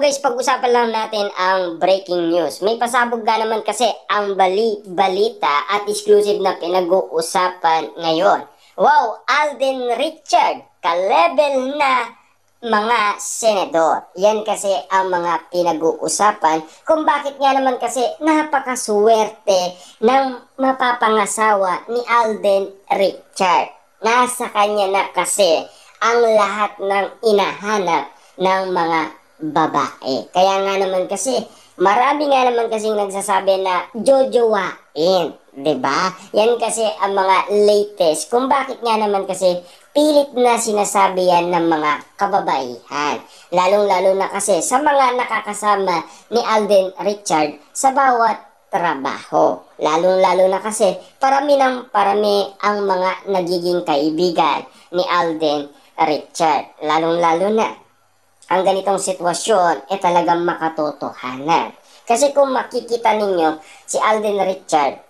guys, pag-usapan lang natin ang breaking news. May pasabog nga naman kasi ang balita at exclusive na pinag-uusapan ngayon. Wow, Alden Richard, ka-level na mga senador. Yan kasi ang mga pinag-uusapan kung bakit nga naman kasi napakaswerte ng mapapangasawa ni Alden Richard. Nasa kanya na kasi ang lahat ng inahanap ng mga babae. Kaya nga naman kasi, marami nga naman kasing nagsasabi na jojowain, 'di ba? Yan kasi ang mga latest. Kung bakit nga naman kasi pilit na sinasabi yan ng mga kababaihan. Lalong-lalo na kasi sa mga nakakasama ni Alden Richard sa bawat trabaho. Lalong-lalo na kasi parami ng parami ang mga nagiging kaibigan ni Alden Richard. Lalong-lalo na ang ganitong sitwasyon ay talagang makatotohanan. Kasi kung makikita ninyo, si Alden Richard,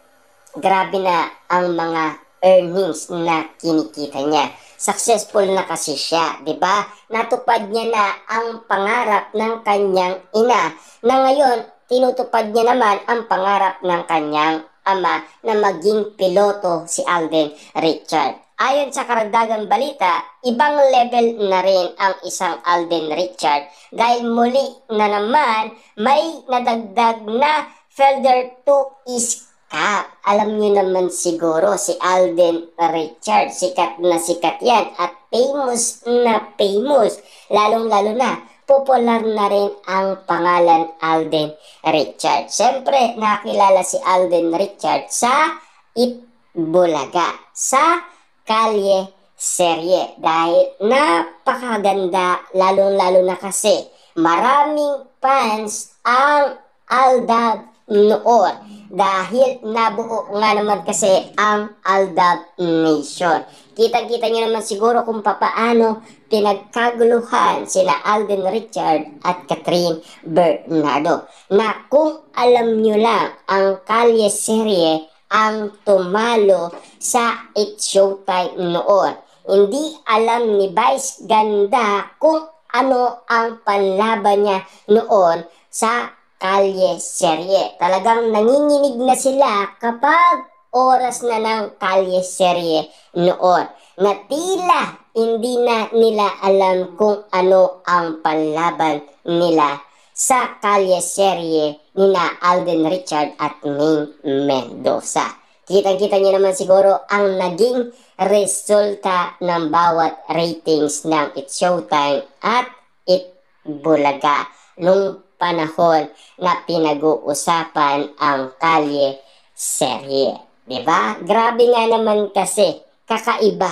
grabe na ang mga earnings na kinikita niya. Successful na kasi siya, di ba? Natupad niya na ang pangarap ng kanyang ina, na ngayon, tinutupad niya naman ang pangarap ng kanyang ama na maging piloto si Alden Richard. Ayon sa karagdagang balita, ibang level na rin ang isang Alden Richard dahil muli na naman may nadagdag na Felder to is cap. Alam nyo naman siguro si Alden Richard, sikat na sikat yan at famous na famous. Lalong-lalo na, popular na rin ang pangalan Alden Richard. Siyempre, nakilala si Alden Richard sa Itbulaga, sa Kalye Serye dahil napakaganda, lalong-lalo na kasi maraming fans ang Aldab noon dahil nabuo nga naman kasi ang Aldab Nation. Kita-kita nyo naman siguro kung papaano pinagkaguluhan sila Alden Richard at Catherine Bernardo, na kung alam nyo lang ang Kalye Serye ang tumalo sa It's Showtime noon. Hindi alam ni Vice Ganda kung ano ang panlaban niya noon sa Kalye Serye. Talagang nanginginig na sila kapag oras na ng Kalye Serye noon, na tila hindi na nila alam kung ano ang panlaban nila sa Kalye Serye ni na Alden Richard at Maine Mendoza. Kita-kita niyo naman siguro ang naging resulta ng bawat ratings ng It's Showtime at Itbulaga nung panahon na pinag-uusapan ang Kalye Serye. Diba? Grabe nga naman kasi kakaiba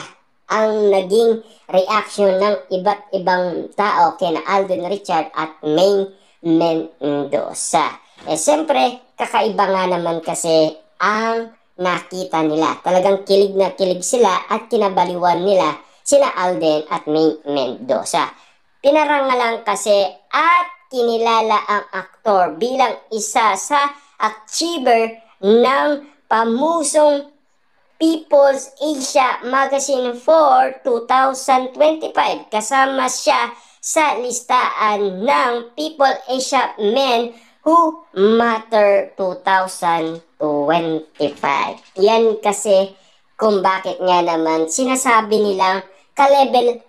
ang naging reaction ng iba't ibang tao kina Alden Richard at Maine Mendoza. Siyempre, kakaiba nga naman kasi ang nakita nila. Talagang kilig na kilig sila at kinabaliwan nila sina Alden at Maine Mendoza. Pinarangalan kasi at kinilala ang aktor bilang isa sa achiever ng pamusong People's Asia Magazine for 2025. Kasama siya sa listaan ng People Asia Men Who Matter 2025. Yan kasi kung bakit nga naman sinasabi nilang ka-level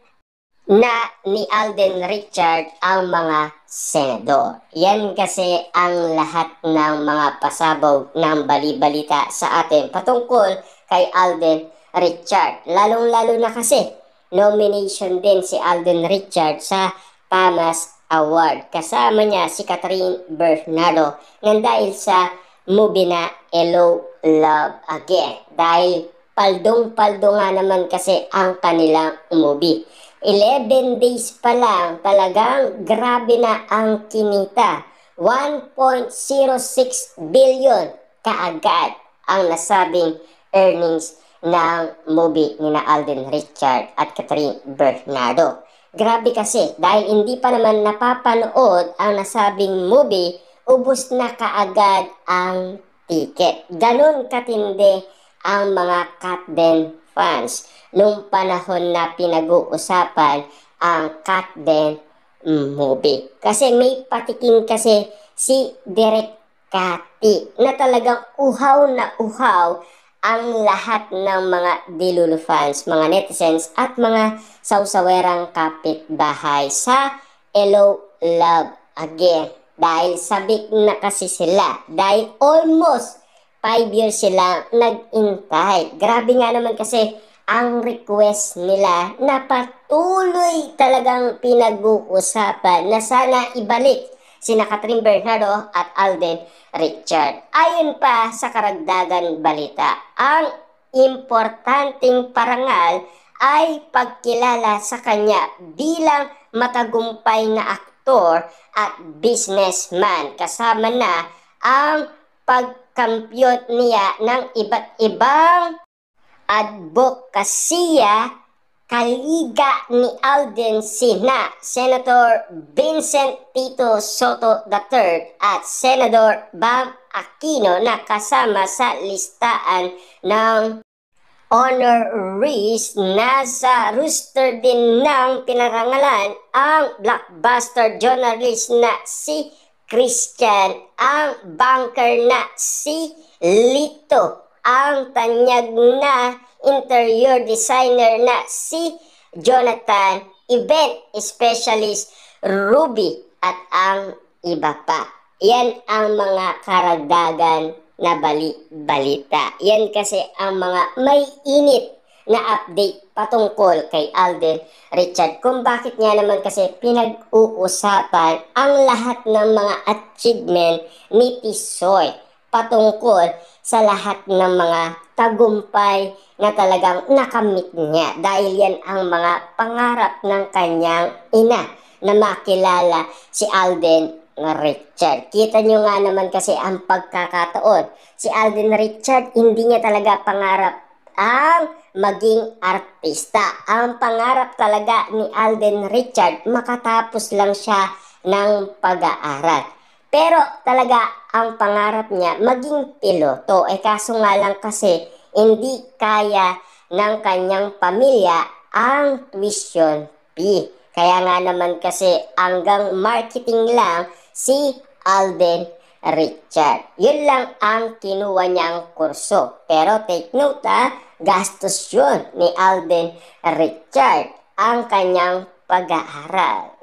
na ni Alden Richard ang mga senador. Yan kasi ang lahat ng mga pasabog ng balibalita sa atin patungkol kay Alden Richard. Lalong-lalo na kasi nomination din si Alden Richard sa PAMAS Award. Kasama niya si Catherine Bernardo nang dahil sa movie na Hello, Love Again. Dahil paldong-paldo nga naman kasi ang kanilang movie. 11 days pa lang, talagang grabe na ang kinita. 1.06 billion kaagad ang nasabing earnings ng movie ni na Alden Richard at Catherine Bernardo. Grabe kasi dahil hindi pa naman napapanood ang nasabing movie, ubos na kaagad ang ticket. Ganon katindi ang mga Katden fans nung panahon na pinag-uusapan ang Katden movie. Kasi may patikim kasi si Direk Cathy na talagang uhaw na uhaw ang lahat ng mga Delulu fans, mga netizens at mga sawsawerang kapitbahay sa Hello Love Again. Dahil sabik na kasi sila. Dahil almost 5 years sila nag-intay. Grabe nga naman kasi ang request nila na patuloy talagang pinag-uusapan na sana ibalik sina Catherine Bernardo at Alden Richard. Ayon pa sa karagdagan balita, ang importanteng parangal ay pagkilala sa kanya bilang matagumpay na aktor at businessman, kasama na ang pagkampiyon niya ng iba't ibang advokasya kaliga ni Alden sina Senator Vincent Tito Soto III at Senador Bam Aquino na kasama sa listaan ng honorees. Nasa roster din ng pinarangalan ang blockbuster journalist na si Christian, ang banker na si Lito, ang tanyag na interior designer na si Jonathan, event specialist Ruby at ang iba pa. Yan ang mga karagdagan na balita. Yan kasi ang mga may init na update patungkol kay Alden Richard, kung bakit nga naman kasi pinag-uusapan ang lahat ng mga achievement ni Tisoy patungkol sa lahat ng mga tagumpay na talagang nakamit niya, dahil yan ang mga pangarap ng kanyang ina na makilala si Alden Richard. Kita nyo nga naman kasi ang pagkakataon. Si Alden Richard, hindi niya talaga pangarap ang maging artista. Ang pangarap talaga ni Alden Richard, makatapos lang siya ng pag-aaral. Pero talaga ang pangarap niya maging piloto. Kaso nga lang kasi hindi kaya ng kanyang pamilya ang tuition fee. Kaya nga naman kasi hanggang marketing lang si Alden Richard. Yun lang ang kinuha niyang kurso. Pero take note gastos yun ni Alden Richard ang kanyang pag-aaral.